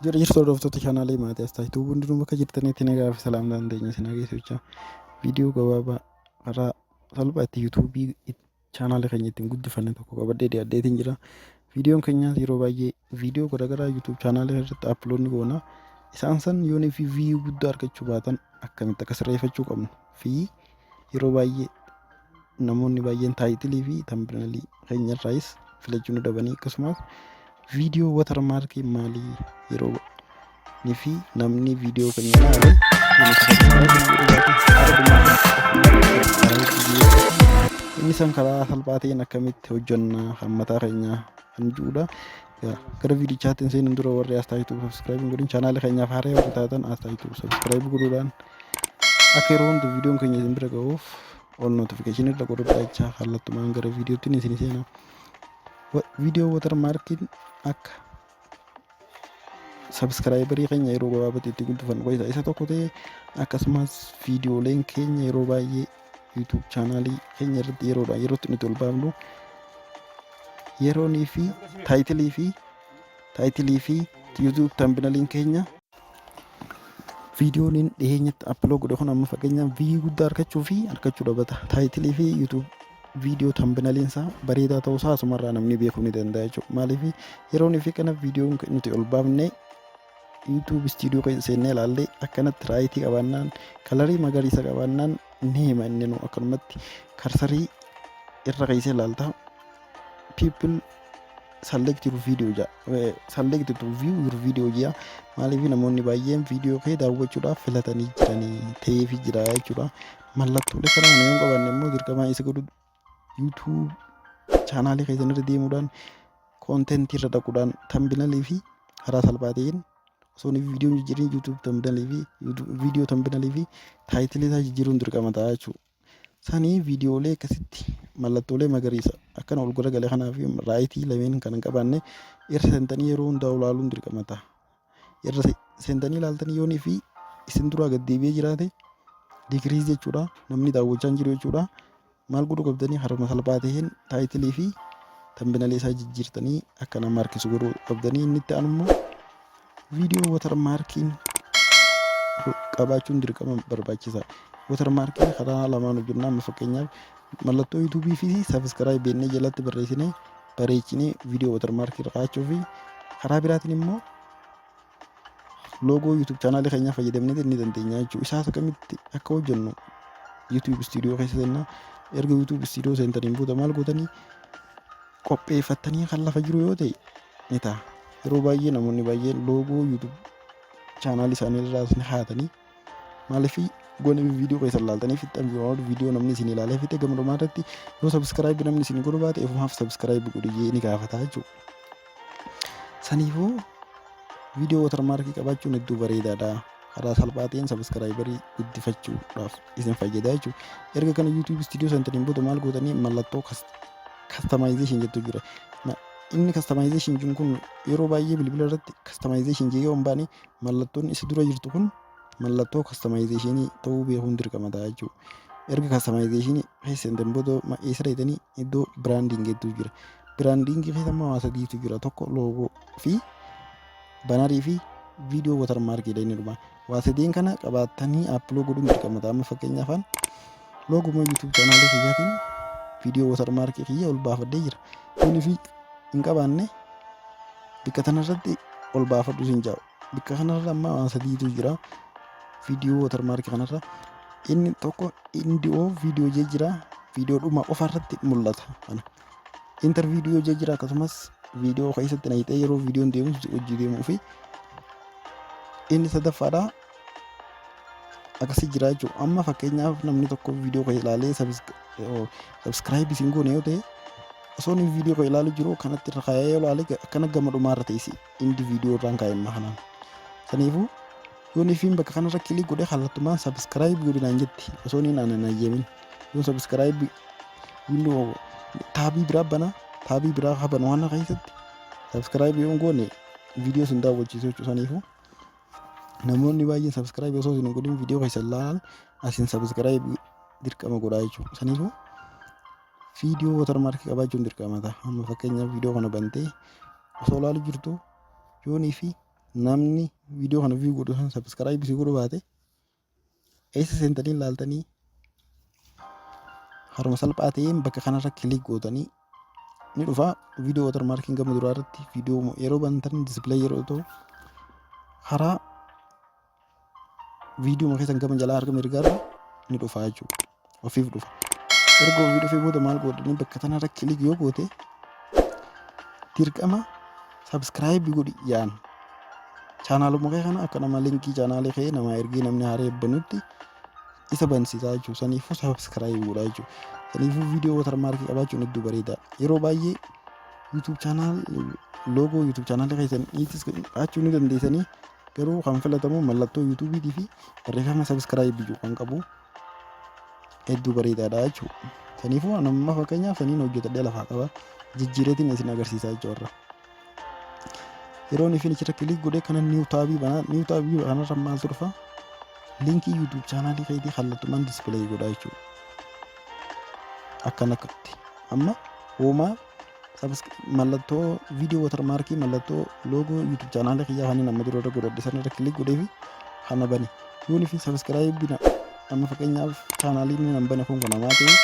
Jira jirtu hordoftoota chaanaalii maatii as taasituu hundinuu bakka jirtanitti nagaa fi salaam dandeenya isin agarsiisa. Viidiyoo gabaabaa karaa salphaa itti yuutuubii chaanaalii keenya ittiin guddifanne tokko qabadhee dhiyaadheetiin jira. Viidiyoon keenyaas yeroo baay'ee viidiyoo garaagaraa yuutuub chaanaalii irratti aploodni goona. Isaan san yoonii fi viiyuu guddaa argachuu baatan akkamitti akka sirreeffachuu qabnu fi yeroo baay'ee namoonni baay'een taayitilii fi tambineelii keenya irraayis filachuu nu dabanii akkasumas viidiyoo watarmaarkii maalii yeroo ni fi namni viidiyoo keenya ilaale inni san karaa salphaa ta'een akkamitti hojjannaa hammataa keenyaa kan jedhudha. Gara viidichaatti seenuun dura warri as taayituu sabskiraayib godhin chaanaalii keenyaaf haaraa yoo taatan as taayituu sabskiraayib godhuudhaan akka yeroo hundi viidiyoon keenya isin bira ga'uuf ol notifikashinii irra godhudha jecha kallattumaan gara viidiyootti isin seena. Viidiyoo watarmaarkiin akka sabskiraayibarii keenya yeroo gabaabaatti itti guddifannu isa tokko ta'ee akkasumas viidiyooleen keenya yeroo baay'ee yuutuub chaanaalii keenya irratti yerootti nuti ol baafnu yeroonii fi taayitilii fi yuutuub tambineeliin keenya viidiyoon dhiyeenyatti aplood godhe kun amma fakkeenyaaf viiyuu guddaa argachuu fi argachuu dhabata. Taayitilii fi yuutuub viidiyoo tambineeliin isaa bareedaa ta'uusaa asumarraa namni beekuu ni danda'a jechuudha. Maaliif yeroonii fi kana viidiyoon nuti ol baafne yuutuub istiidiyoo keessa seennee ilaallee akkanatti raayitii qabaannaan kalarii magariisa qabaannaan ni hima inni nu akkanumatti karsarii irra keessee ilaalta people select your video select to view your video jaa. Maaliif namoonni baay'een viidiyoo kee daawwachuudhaaf filatanii jiranii ta'eef jira jechuudha. Mallattoolee kana yoo qabanne immoo dirqamaa isa godhu yuutuub chaanaalii keessan irra deemuudhaan koontentii irra dhaquudhaan tambineelii fi karaa salphaa ta'een osoo viidiyoon jijjiirin yuutuub tambineelii fi viidiyoo tambineelii fi taayitilii isaa jijjiiruun dirqama ta'a jechuudha. Sanii viidiyoolee akkasitti mallattoolee magariisa akkana ol gara galee kanaa fi raayitii lameen kan hin qabaanne irra seentanii yeroo hundaa ilaaluun dirqama ta'a. Irra seentanii ilaaltanii yoonii fi isin duraa gad deebi'ee jiraate digiriis jechuudha. Namni daawwachaa jiru jechuudha. Maal godhuu qabdanii harma salphaa ta'een taayitilii fi tambineelii isaa jijjiirtanii akka nama harkisu godhuu qabdanii. Inni itti aanu immoo viidiyoo watarmaarkiin qabaachuun dirqama barbaachisa. Watarmaarkii karaa lamaan hojjannaa amma fakkeenyaaf mallattoo yuutuubii fi sabskiraayib beennee jalatti barreessinee bareechinee viidiyoo watarmaarkii kaa'achuu fi karaa biraatiin immoo loogoo yuutuub chaanaalii keenyaa fayyadamnee ni dandeenya jechuudha. Isaas akkamitti akka hojjennu yuutuub istiidiyoo keessa seennaa erga yuutuub istiidiyoo seentaniin booda maal gootanii qopheeffattanii kan lafa jiru yoo ta'e ni ta'a. Yeroo baay'ee namoonni baay'een loogoo yuutuub chaanaalii isaanii irraa haatanii maaliif goone viidiyoo keessa ilaaltanii fixan viidiyoo namni isin ilaalee fixe gama dhumaa irratti yoo sabskiraayib namni isin godhu baate eefumaaf sabskiraayib godhee ni gaafata jechuudha. Saniifuu viidiyoo watarmaarkii qabaachuun hedduu bareedaadha. Karaa salphaa ta'een sabskiraayibarii guddifachuudhaaf isin fayyada jechuudha. Erga kana yuutuub istiidiyoo seentaniin booda maal gootanii mallattoo kastamaayizeeshin jettu jira. Inni kastamaayizeeshin kun yeroo baay'ee bilbila irratti kastamaayizeeshin jee yoo hin baane mallattoon isa dura jirtu kun mallattoo kastamaayizeeshinii ta'uu beekuun dirqama ta'a jechuudha. Erga kastamaayizeeshinii keessan booda eessa dheetanii iddoo biraandiingiitu jira. Biraandiingii keessa immoo waa sadiitu jira. Tokko loogoo fi banarii fi viidiyoo watarmaarkiidha inni dhuma. Waa sadeen kana qabaatanii appiloo godhuun dirqama ta'a. Amma fakkeenyaaf loogoo yuutuub chaanaalii kiyyaatiin viidiyoo watarmaarkii kiyya ol baafadhee jira. Kunii fi hin qabaanne bakka kanarratti ol baafadhu sin jaa'u. Bakka kanarra amma waa sadiitu jira. Viidiyoo watarmaarkii kanarra inni tokko indiyoo viidiyoo jee jira. Viidiyoo dhuma qofaarratti mul'ata. Inter viidiyoo jee jira akkasumas viidiyoo keessatti nayitee yeroo viidiyoon deemu hojii deemuu fi inni sadaffaadha akkasii jira jechuudha. Amma fakkeenyaaf namni tokko viidiyoo kan ilaalee sabskiraayib isin goone yoo ta'e osoo inni viidiyoo kan ilaalu jiru kanatti irra kaayee yoo ilaale akkana gama dhumaarra ta'isi indi viidiyoo irraan kaa'emma kanaan. Saniifuu yoon ifiin bakka kanarra kilik godhee kallattumaan sabskiraayib godhinaan jetti osoo inni naan hin ayyamin yoon sabskiraayib windoo taabii biraa bana taabii biraa qaban waan keessatti sabskiraayib yoon goone viidiyoo sun daawwachiisu jechuudha. Saniifuu namoonni baay'een sabskiraayib osoo isin godhin viidiyoo keessa ilaalan asin sabskiraayib dirqama godhaa jechuudha. Saniifuu viidiyoo watarmaarkii qabaachuun dirqama ta'a. Amma fakkeenyaaf viidiyoo kana bantee osoo ilaalu jirtu yoonii fi namni viidiyoo kana view godhu san subscribe si godhu baate eessa seentanii ilaaltanii haruma salphaa ta'een bakka kanarra kilik gootanii ni dhufa viidiyoo watermarkiin gama duraa irratti viidiyoo yeroo bantan display yeroo ta'u karaa viidiyoo keessan gama jalaa argame mirgaarra ni dhufa jechuudha. Ofiif dhufa. Erga ofii dhufee booda maal godhanii bakka kanarra kilik yoo goote dirqama subscribe godhi yaan. Chaanaaluma kee kana akka nama linkii chaanaalee kee nama ergee namni haaree banutti isa bansiisaa jechuudha. Saniifuu subscribe godhaa jechuudha. Saniifuu viidiyoo watermarkii qabaachuun hedduu bareeda. Yeroo baay'ee YouTube channel logo YouTube channel keessan itis qabaachuu ni dandeessanii garuu kan filatamu mallattoo YouTube fi barreeffama subscribe kan qabu hedduu bareedaadha jechuudha. Saniifuu nama fakkeenyaaf saniin hojjetadhee lafaa qaba jijjiireetiin isin agarsiisaa jechuudha. Yeroo ni finichira kilik godhee kana new taabii kanarra maaltu dhufa linkii YouTube channel keetii kallattumaan display godhaa jechuudha. Akkanatti amma homaa mallattoo viidiyoo watermarkii mallattoo logo YouTube channel kiyyaa kan nama dura godhadhe sanarra kilik godhee fi kana bane yoo ni fi subscribe bina amma fakkeenyaaf chaanaliin nan bane kun kanamaa ta'e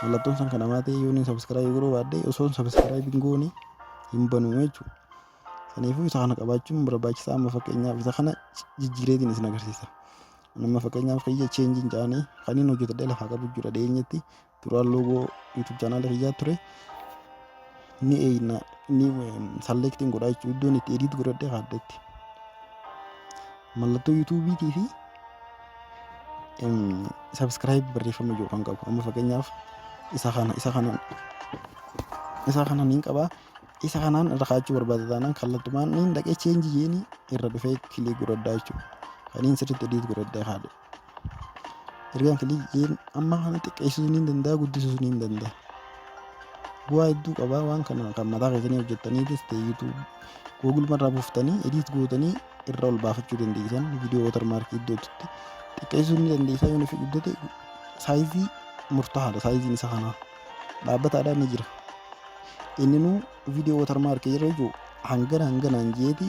mallattoon san kanamaa ta'e yoo ni subscribe godhuu baadde osoo subscribe hin goone hin banu jechuudha. Saniifuu isa kana qabaachuun barbaachisaa amma fakkeenyaaf isa kana jijjiireetiin isin agarsiisa. Nama fakkeenyaaf kiyya change hin jaane kaniin hojjetadhee lafaa qabu jira dhiyeenyatti duraan logo YouTube channel kiyyaa ture ni selecting godhaa jechuudha. Iddoon itti edit godhadhee kaaddetti mallattoo YouTube fi subscribe barreeffama jiru kan qabu amma fakkeenyaaf isa kana niin qabaa. Isa kanaan irra kaachuu barbaada taanaan kallattumaan niin dhaqee change jeeni irra dhufee kilik godhadhaa jechuudha. Kaniin sirriitti edit godhadhee kaadhe. Ergaan kilik jeen amma kana xiqqeessuu ni danda'a guddisuu ni danda'a. Bu'aa hedduu qabaa waan kana kan mataa keessanii hojjettaniitis ta'e YouTube Google marraa buuftanii edit gootanii irra ol baafachuu dandeessan viidiyoo watermarkii iddootti xiqqeessuu ni dandeessaa yoo nufi guddate saayizii murtaa'aadha saayiziin isa kanaa dhaabbataadhaan ni jira. Inni nu viidiyoo watermarkii yeroo jiru hanganaan jeeti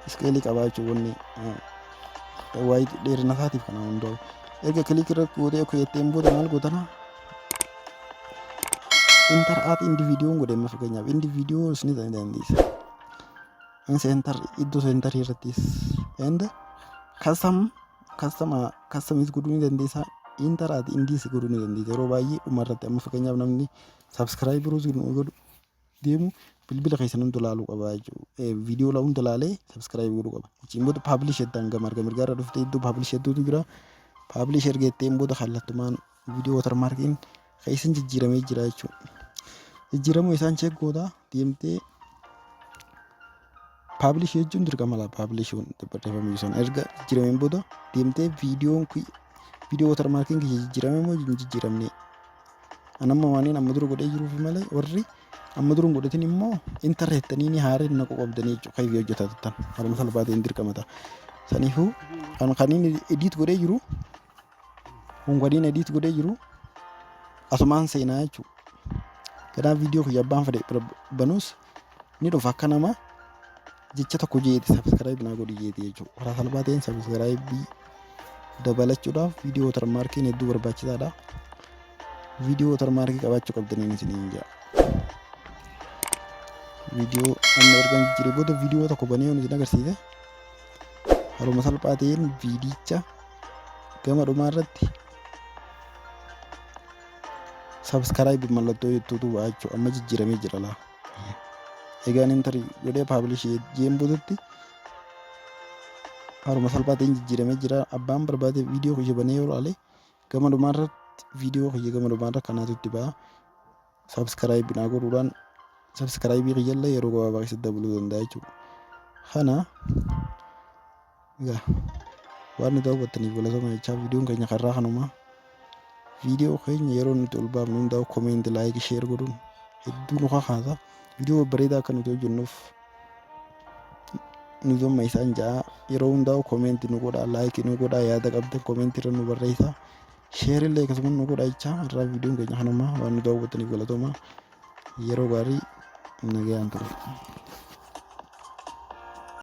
iskeelii qabaachuu wanni waayit dheerina isaatiif kana hundaa'u. Erga kilik irratti gootee akka jetteen booda maal gootana enter at indiviidiyoon godhe amma fakkeenyaaf indiviidiyoo ni dandeessa. Center iddoo center irrattis and customize godhuu ni dandeessa. Enter at indiis godhuu ni dandeessa. Yeroo baay'ee dhumarratti amma fakkeenyaaf namni subscribe godhu deemu bilbila keessan hunda ilaaluu qaba jechuudha. Viidiyoo hunda ilaalee subscribe godhuu qaba. Achiin booda publish jettaan gama arga mirgaarra dhuftee iddoo publish jettuutu jira. Publish ergetteen booda kallattumaan viidiyoo watermarkiin keessan jijjiiramee jira jechuudha. Jijjiiramuu isaan check goota deemtee publish jechuun dirqama la publish barreeffamni sun erga jijjiirameen booda deemtee viidiyoo watermarkiin jijjiirame moo jijjiiramne anamma waaniin amma dura godhee jiruuf malee warri amma duruun godhatin immoo intarneetanii ni haareen naqu qabdanii jechuudha kayfii hojjetattan haruma salphaatiin dirqamata. Saniifuu kaniin edit godhee jiru hongwadiin edit godhee jiru asumaan seenaa jechuudha. Kanaaf viidiyoo kiyya abbaan fedhe banuus ni dhufa akka nama jecha tokko jeeti subscribe naa godhi jeeti jechuudha. Karaa salphaa ta'een subscribe dabalachuudhaaf viidiyoo watermarkiin hedduu barbaachisaadha. Viidiyoo watermarkii qabaachuu qabdaniin isiniin jira. Viidiyoo amma ergan jijjiiree booda viidiyoo tokko banee yoo isin agarsiise haruma salphaa ta'een viidicha gama dhumaa irratti subscribe mallattoo jettuutu ba'a jechuudha. Amma jijjiiramee jira laa. Egaan intarii godhee publish jeen boodatti haruma salphaa ta'een jijjiiramee jira. Abbaan barbaade viidiyoo kiyya banee yoo ilaale gama dhumaa irratti viidiyoo kiyya gama dhumaa irra kanaatu itti ba'a. Subscribe naa godhuudhaan subscribe kiyyallee yeroo gabaabaa keessatti dabaluu danda'a jechuudha. Kana egaa waan nuti daawwattaniif galatoomaa jechaa viidiyoon keenya karraa kanuma. Viidiyoo keenya yeroo nuti ol baafnu hundaa'u comment like share godhuun hedduu nu kakaasa. Viidiyoo bareedaa akka nuti hojjennuuf nu zomma isaan ja'a yeroo hundaa'u comment nu godhaa like nu godhaa yaada qabdan comment irra nu barreessaa. Share illee akkasuma nu godhaa jechaa irraa viidiyoon keenya kanuma waan nu daawwattaniif galatoomaa yeroo gaarii nagayaan ture.